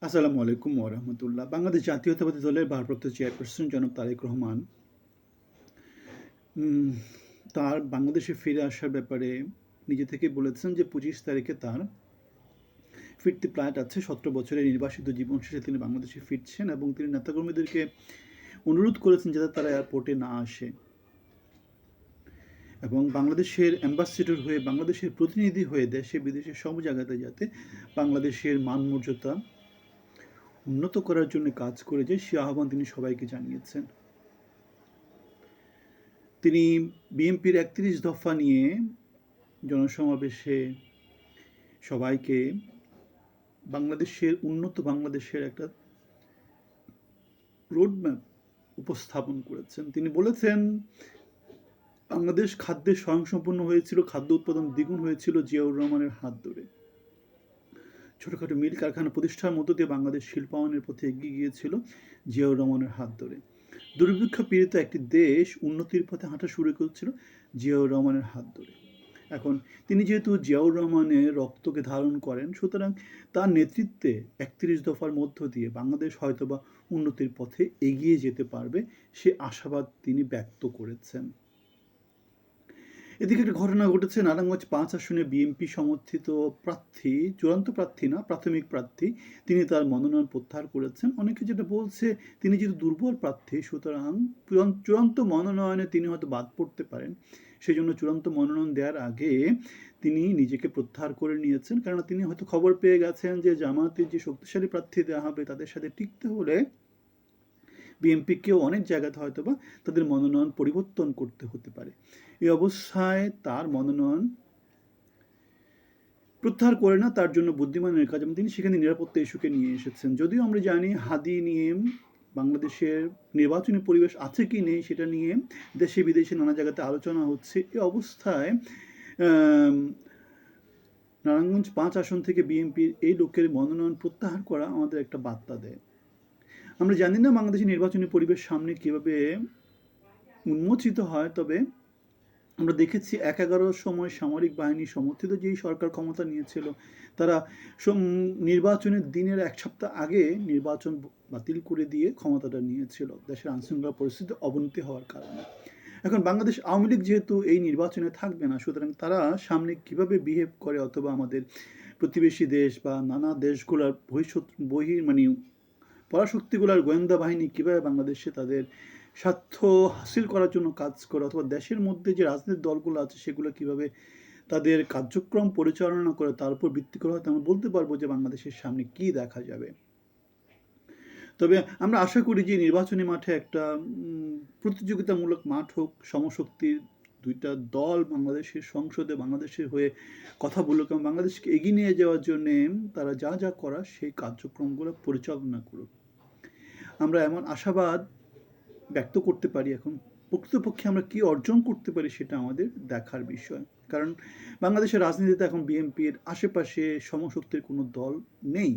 আসসালামু আলাইকুম ওয়া রাহমাতুল্লাহ। বাংলাদেশ জাতীয়তাবাদী দলের ভারপ্রাপ্ত চেয়ারপারসন জনাব তারেক রহমান উম তার বাংলাদেশে ফিরে আসার ব্যাপারে নিজে থেকেই বলেছেন যে ২৫ তারিখে তার ফিরতি ফ্লাইট আছে। ১৭ বছরের নির্বাসিত জীবন শেষে তিনি বাংলাদেশে ফিরছেন এবং তিনি নেতাকর্মীদেরকে অনুরোধ করেছেন যাতে তারা এয়ারপোর্টে না আসে এবং বাংলাদেশের অ্যাম্বাসেডর হয়ে, বাংলাদেশের প্রতিনিধি হয়ে দেশে বিদেশে সব জায়গাতে যাতে বাংলাদেশের মান-মর্যাদা উন্নত করার জন্য কাজ করে যায়, সে আহ্বান তিনি সবাইকে জানিয়েছেন। তিনি বিএনপির ৩১ দফা নিয়ে জনসমাবেশে সবাইকে উন্নত বাংলাদেশের একটা রোডম্যাপ উপস্থাপন করেছেন। তিনি বলেছেন, বাংলাদেশ খাদ্যে স্বয়ংসম্পূর্ণ হয়েছিল, খাদ্য উৎপাদন দ্বিগুণ হয়েছিল জিয়াউর রহমানের হাত ধরে। ছোটখাটো মিল কারখানা প্রতিষ্ঠার মধ্য দিয়ে বাংলাদেশ শিল্পায়নের পথে এগিয়ে গিয়েছিল জিয়াউর রহমানের হাত ধরে। দুর্ভিক্ষ পীড়িত একটি দেশ উন্নতির পথে হাঁটা শুরু করেছিল জিয়াউর রহমানের হাত ধরে। এখন তিনি যেহেতু জিয়াউর রহমানের রক্তকে ধারণ করেন, সুতরাং তার নেতৃত্বে ৩১ দফার মধ্য দিয়ে বাংলাদেশ হয়তোবা উন্নতির পথে এগিয়ে যেতে পারবে, সে আশাবাদ তিনি ব্যক্ত করেছেন। এদিকে একটা ঘটনা ঘটেছে, নারায়ণগঞ্জ ৫ আসনে বিএনপি সমর্থিত প্রার্থী, চূড়ান্ত প্রার্থী না, প্রাথমিক প্রার্থী, তিনি তার মনোনয়ন প্রত্যাহার করেছেন। অনেকে যেটা বলছে, তিনি যেহেতু দুর্বল প্রার্থী, সুতরাং চূড়ান্ত মনোনয়নে তিনি হয়তো বাদ পড়তে পারেন। সেই জন্য চূড়ান্ত মনোনয়ন দেওয়ার আগে তিনি নিজেকে প্রত্যাহার করে নিয়েছেন, কারণ তিনি হয়তো খবর পেয়ে গেছেন যে জামায়াতের যে শক্তিশালী প্রার্থী দেওয়া হবে তাদের সাথে টিকতে হলে বিএনপিকেও অনেক জায়গাতে হয়তোবা তাদের মনোনয়ন পরিবর্তন করতে হতে পারে। এই অবস্থায় তার মনোনয়ন প্রত্যাহার করে না, তার জন্য বুদ্ধিমানের কাজ, এবং তিনি সেখানে নিরাপত্তা ইস্যুকে নিয়ে এসেছেন। যদিও আমরা জানি হাদি নিয়ে বাংলাদেশের নির্বাচনী পরিবেশ আছে কি নেই সেটা নিয়ে দেশে বিদেশে নানা জায়গাতে আলোচনা হচ্ছে। এই অবস্থায় নারায়ণগঞ্জ ৫ আসন থেকে বিএনপির এই লোকের মনোনয়ন প্রত্যাহার করা আমাদের একটা বার্তা দেয়। আমরা জানি না বাংলাদেশের নির্বাচনী পরিবেশ সামনে কীভাবে উন্মোচিত হয়, তবে আমরা দেখেছি ১/১১ সময় সামরিক বাহিনী সমর্থিত যেই সরকার ক্ষমতা নিয়েছিল, তারা নির্বাচনের দিনের ১ সপ্তাহ আগে নির্বাচন বাতিল করে দিয়ে ক্ষমতাটা নিয়েছিল দেশের আইনশৃঙ্খলা পরিস্থিতি অবনতি হওয়ার কারণে। এখন বাংলাদেশ আওয়ামী লীগ যেহেতু এই নির্বাচনে থাকবে না, সুতরাং তারা সামনে কিভাবে বিহেভ করে, অথবা আমাদের প্রতিবেশী দেশ বা নানা দেশগুলোর পরাশক্তিগুলোর গোয়েন্দা বাহিনী কীভাবে বাংলাদেশে তাদের স্বার্থ হাসিল করার জন্য কাজ করে, অথবা দেশের মধ্যে যে রাজনৈতিক দলগুলো আছে সেগুলো কীভাবে তাদের কার্যক্রম পরিচালনা করে, তার উপর ভিত্তি করে হয়তো আমরা বলতে পারবো যে বাংলাদেশের সামনে কী দেখা যাবে। তবে আমরা আশা করি যে নির্বাচনী মাঠে একটা প্রতিযোগিতামূলক মাঠ হোক, সমশক্তির ২টা দল বাংলাদেশের সংসদে বাংলাদেশের হয়ে কথা বলুক এবং বাংলাদেশকে এগিয়ে নিয়ে যাওয়ার জন্যে তারা যা যা করার সেই কার্যক্রমগুলো পরিচালনা করুক। আমরা এমন আশাবাদ ব্যক্ত করতে পারি। এখন প্রকৃতপক্ষে আমরা কী অর্জন করতে পারি সেটা আমাদের দেখার বিষয়। কারণ বাংলাদেশের রাজনীতিতে এখন বিএনপির আশেপাশে সমশক্তির কোনো দল নেই।